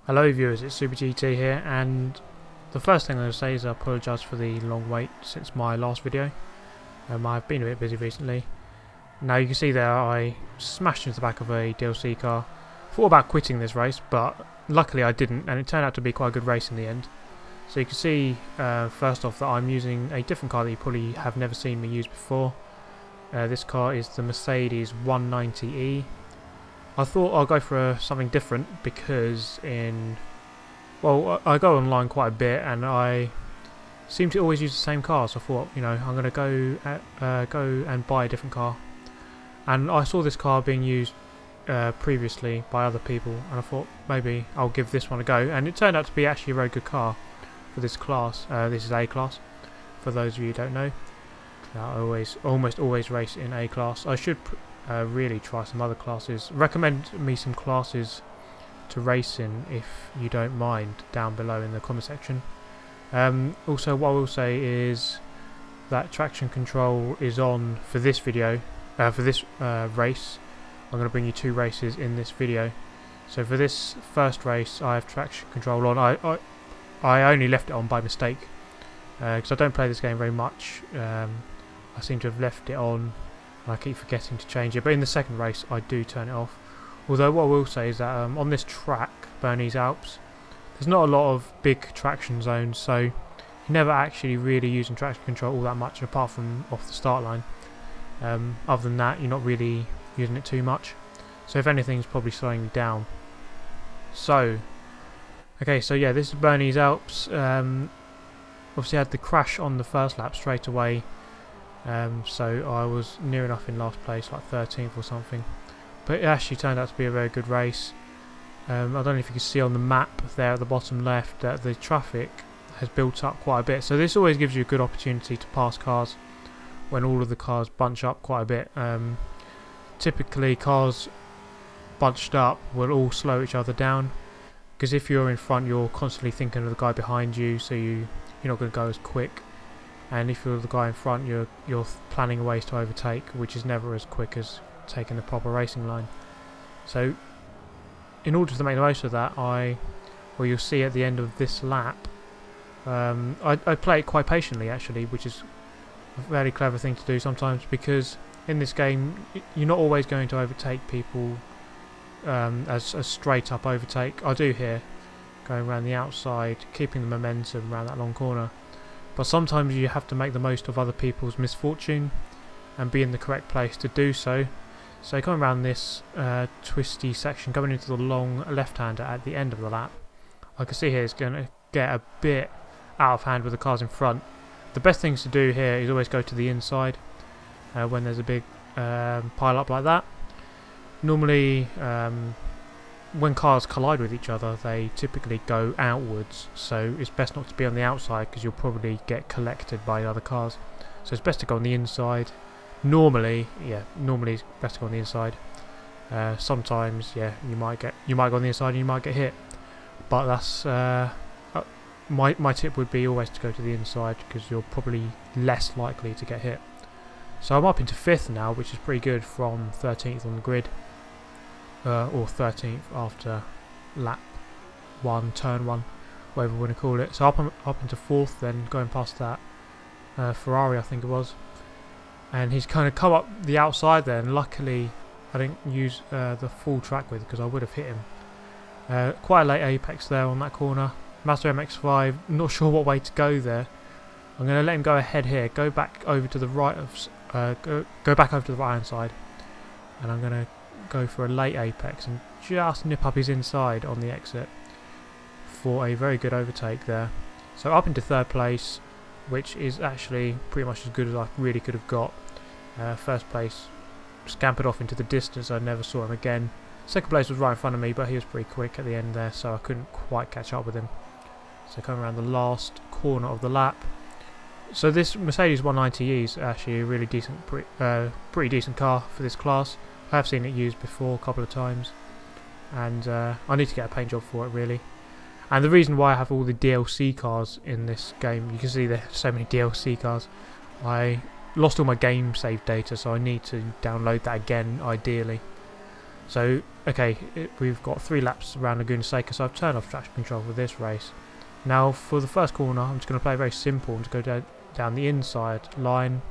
Hello viewers, it's Super GT here, and the first thing I'm going to say is I apologise for the long wait since my last video. I've been a bit busy recently. Now you can see there I smashed into the back of a DLC car. Thought about quitting this race, but luckily I didn't, and it turned out to be quite a good race in the end. So you can see first off that I'm using a different car that you probably have never seen me use before. This car is the Mercedes 190E. I thought I'll go for something different because I go online quite a bit and I seem to always use the same car, so I thought, I'm going to go and buy a different car. And I saw this car being used previously by other people, and I thought maybe I'll give this one a go, and it turned out to be actually a very good car for this class. This is A class, for those of you who don't know. I almost always race in A class. I should really try some other classes. Recommend me some classes to race in if you don't mind down below in the comment section. Also, what I will say is that traction control is on for this video, for this race. I'm going to bring you two races in this video. So for this first race I have traction control on. I only left it on by mistake because I don't play this game very much. I seem to have left it on and I keep forgetting to change it, but in the second race I do turn it off. Although what I will say is that on this track, Bernese Alps, there's not a lot of big traction zones, so you're never actually really using traction control all that much apart from off the start line. Other than that, you're not really using it too much, so if anything it's probably slowing me down. So yeah, this is Bernese Alps. Obviously I had the crash on the first lap straight away. So I was near enough in last place, like 13th or something, but it actually turned out to be a very good race. I don't know if you can see on the map there at the bottom left that the traffic has built up quite a bit, so this always gives you a good opportunity to pass cars when all of the cars bunch up quite a bit. Typically cars bunched up will all slow each other down, because if you're in front you're constantly thinking of the guy behind you, so you're not going to go as quick. And if you're the guy in front, you're planning ways to overtake, which is never as quick as taking the proper racing line. So, in order to make the most of that, you'll see at the end of this lap, I play it quite patiently actually, which is a very clever thing to do sometimes, because in this game you're not always going to overtake people as a straight up overtake. I do here, going around the outside, keeping the momentum around that long corner. But sometimes you have to make the most of other people's misfortune and be in the correct place to do so. So coming around this twisty section, going into the long left-hander at the end of the lap, I can see here it's going to get a bit out of hand with the cars in front. The best things to do here is always go to the inside when there's a big pile up like that. Normally when cars collide with each other they typically go outwards, so it's best not to be on the outside because you'll probably get collected by other cars. So it's best to go on the inside. Normally it's best to go on the inside. Sometimes you might go on the inside and you might get hit, but that's my tip would be always to go to the inside because you're probably less likely to get hit. So I'm up into 5th now, which is pretty good from 13th on the grid. Or 13th after lap 1, turn 1, whatever we want to call it. So up into 4th then, going past that Ferrari I think it was, and he's kind of come up the outside there, and luckily I didn't use the full track width because I would have hit him. Quite a late apex there on that corner. Mazda MX-5, not sure what way to go there. I'm going to let him go ahead here, go back over to the right of go back over to the right hand side, and I'm going to go for a late apex and just nip up his inside on the exit for a very good overtake there. So up into 3rd place, which is actually pretty much as good as I really could have got. 1st place scampered off into the distance, I never saw him again. 2nd place was right in front of me, but he was pretty quick at the end there, so I couldn't quite catch up with him. So coming around the last corner of the lap. So this Mercedes 190E is actually a really decent, pretty decent car for this class. I have seen it used before a couple of times, and I need to get a paint job for it really. And the reason why I have all the DLC cars in this game, you can see there's so many DLC cars. I lost all my game save data, so I need to download that again ideally. So, okay, we've got 3 laps around Laguna Seca, so I've turned off traction control for this race. Now, for the first corner, I'm just going to play very simple and just go down the inside line,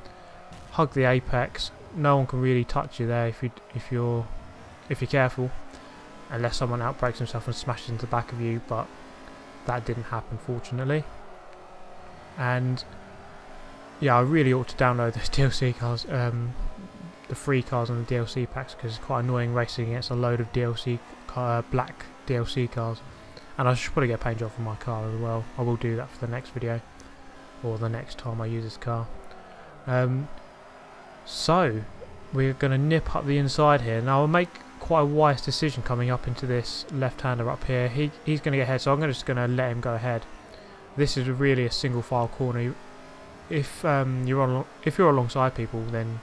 hug the apex. No one can really touch you there if you're careful, unless someone outbrakes himself and smashes into the back of you. But that didn't happen, fortunately. And yeah, I really ought to download those DLC cars, the free cars on the DLC packs, because it's quite annoying racing against a load of black DLC cars. And I should probably get a paint job for my car as well. I will do that for the next video, or the next time I use this car. So we're going to nip up the inside here. Now I'll make quite a wise decision coming up into this left-hander up here. He's going to get ahead, so I'm just going to let him go ahead. This is really a single file corner. If you're alongside people, then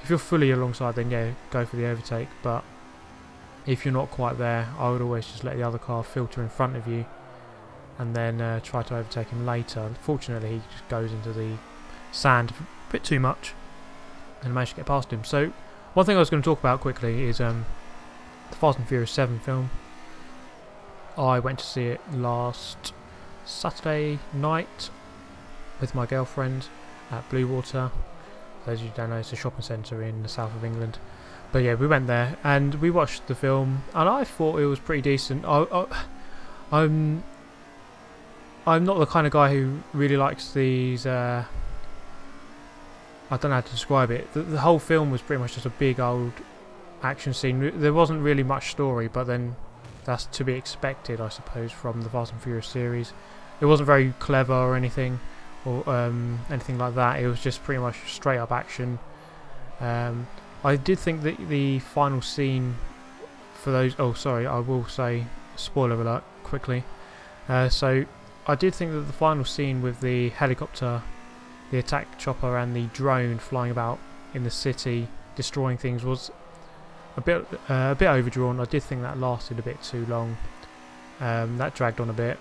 if you're fully alongside, then yeah, go for the overtake. But if you're not quite there, I would always just let the other car filter in front of you, and then try to overtake him later. Unfortunately, he just goes into the sand a bit too much, and managed to get past him. So one thing I was going to talk about quickly is the Fast and Furious 7 film. I went to see it last Saturday night with my girlfriend at Bluewater. For those of you who don't know, it's a shopping centre in the south of England. But yeah, we went there and we watched the film, and I thought it was pretty decent. I'm not the kind of guy who really likes these. I don't know how to describe it. The whole film was pretty much just a big old action scene. There wasn't really much story, but then that's to be expected, I suppose, from the Fast and Furious series. It wasn't very clever or anything, or anything like that. It was just pretty much straight up action. I did think that the final scene for those... Oh, sorry, I will say spoiler alert quickly. So I did think that the final scene with the helicopter, the attack chopper and the drone flying about in the city destroying things was a bit overdrawn. I did think that lasted a bit too long. That dragged on a bit,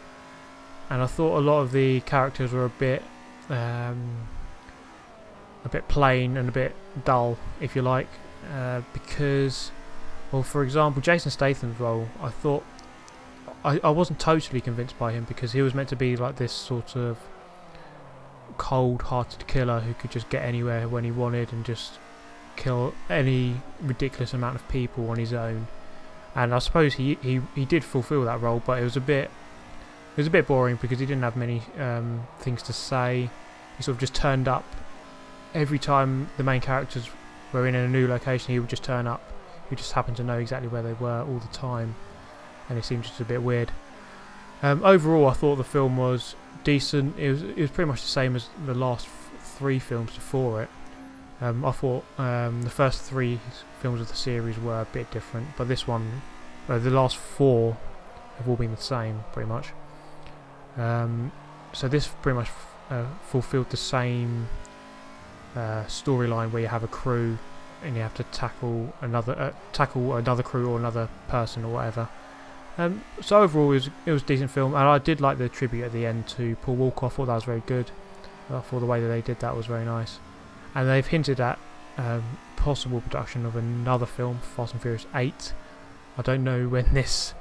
and I thought a lot of the characters were a bit plain and a bit dull, if you like, because, well, for example, Jason Statham's role, I thought I wasn't totally convinced by him, because he was meant to be like this sort of cold-hearted killer who could just get anywhere when he wanted and just kill any ridiculous amount of people on his own. And I suppose he did fulfill that role, but it was a bit boring because he didn't have many things to say. He sort of just turned up every time the main characters were in a new location. He would just turn up. He just happened to know exactly where they were all the time, and it seemed just a bit weird. Overall, I thought the film was decent. It was pretty much the same as the last 3 films before it. I thought the first 3 films of the series were a bit different, but this one, the last 4 have all been the same, pretty much. So this pretty much fulfilled the same storyline, where you have a crew and you have to tackle another crew or another person or whatever. So overall, it was a decent film, and I did like the tribute at the end to Paul Walker. I thought that was very good. I thought the way that they did that was very nice. And they've hinted at possible production of another film, Fast and Furious 8. I don't know when this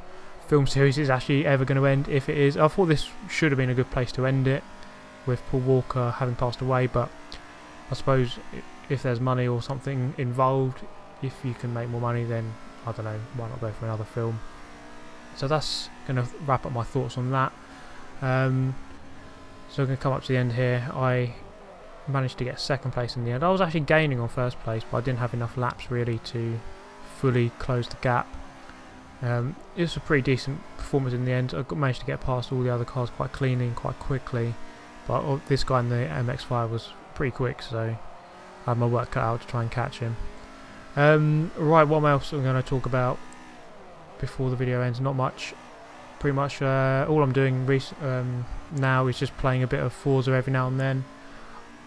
film series is actually ever going to end. If it is, I thought this should have been a good place to end it, with Paul Walker having passed away. But I suppose if there's money or something involved, if you can make more money, then I don't know, why not go for another film? So that's going to wrap up my thoughts on that. So I'm going to come up to the end here. I managed to get 2nd place in the end. I was actually gaining on 1st place, but I didn't have enough laps really to fully close the gap. It was a pretty decent performance in the end. I managed to get past all the other cars quite cleanly and quite quickly, but this guy in the MX-5 was pretty quick, so I had my work cut out to try and catch him. Right, what else I'm going to talk about before the video ends? Not much. Pretty much all I'm doing now is just playing a bit of Forza every now and then.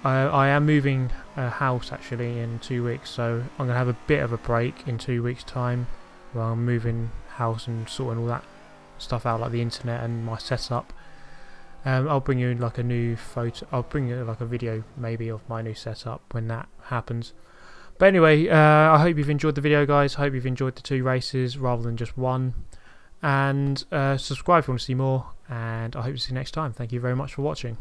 I am moving house actually in 2 weeks, so I'm going to have a bit of a break in 2 weeks' time, where I'm moving house and sorting all that stuff out, like the internet and my setup. I'll bring you like a new photo. I'll bring you like a video maybe of my new setup when that happens. But anyway, I hope you've enjoyed the video, guys. I hope you've enjoyed the 2 races rather than just one. And subscribe if you want to see more. And I hope to see you next time. Thank you very much for watching.